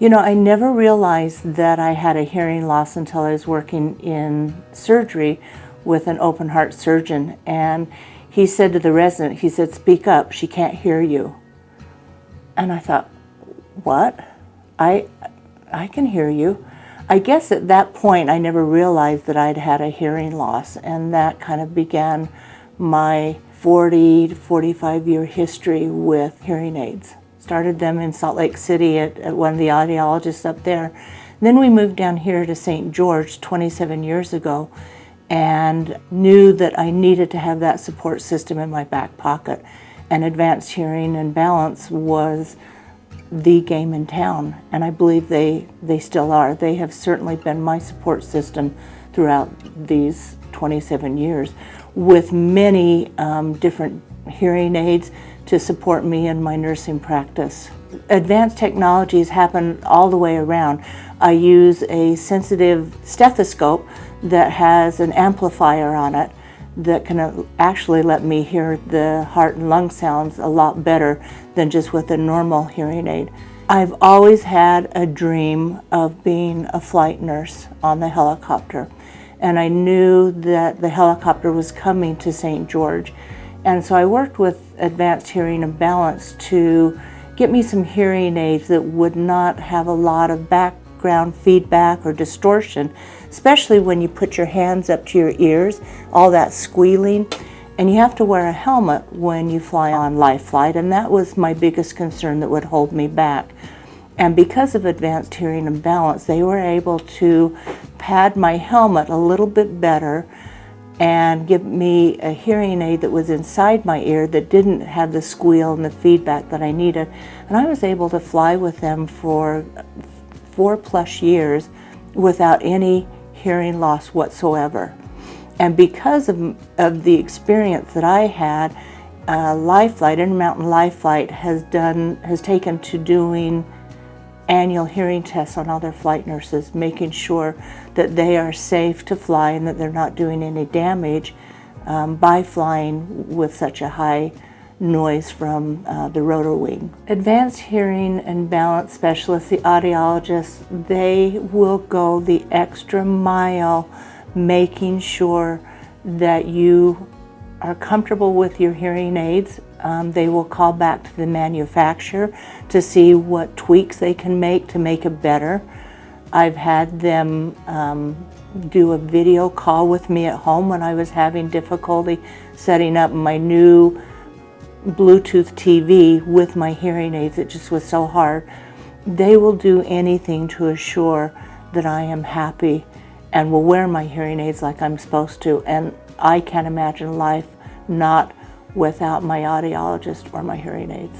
I never realized that I had a hearing loss until I was working in surgery with an open heart surgeon, and he said to the resident, he said, "Speak up, she can't hear you." And I thought, what? I can hear you. I guess at that point I never realized that I'd had a hearing loss, and that kind of began my 40 to 45 year history with hearing aids. Started them in Salt Lake City at one of the audiologists up there. Then we moved down here to St. George 27 years ago and knew that I needed to have that support system in my back pocket. And Advanced Hearing and Balance was the game in town, and I believe they still are. They have certainly been my support system throughout these 27 years, with many different hearing aids to support me in my nursing practice. Advanced technologies happen all the way around. I use a sensitive stethoscope that has an amplifier on it that can actually let me hear the heart and lung sounds a lot better than just with a normal hearing aid. I've always had a dream of being a flight nurse on the helicopter, and I knew that the helicopter was coming to St. George. And so I worked with Advanced Hearing and Balance to get me some hearing aids that would not have a lot of background feedback or distortion, especially when you put your hands up to your ears, all that squealing. And you have to wear a helmet when you fly on life flight, and that was my biggest concern that would hold me back. And because of Advanced Hearing and Balance, they were able to pad my helmet a little bit better and give me a hearing aid that was inside my ear that didn't have the squeal and the feedback that I needed. And I was able to fly with them for 4+ years without any hearing loss whatsoever. And because of the experience that I had, Life Flight, Intermountain Life Flight has taken to doing annual hearing tests on all their flight nurses, making sure that they are safe to fly and that they're not doing any damage by flying with such a high noise from the rotor wing. Advanced Hearing and Balance specialists, the audiologists, they will go the extra mile making sure that you are comfortable with your hearing aids. They will call back to the manufacturer to see what tweaks they can make to make it better. I've had them do a video call with me at home when I was having difficulty setting up my new Bluetooth TV with my hearing aids. It just was so hard. They will do anything to assure that I am happy and will wear my hearing aids like I'm supposed to. And I can't imagine life not without my audiologist or my hearing aids.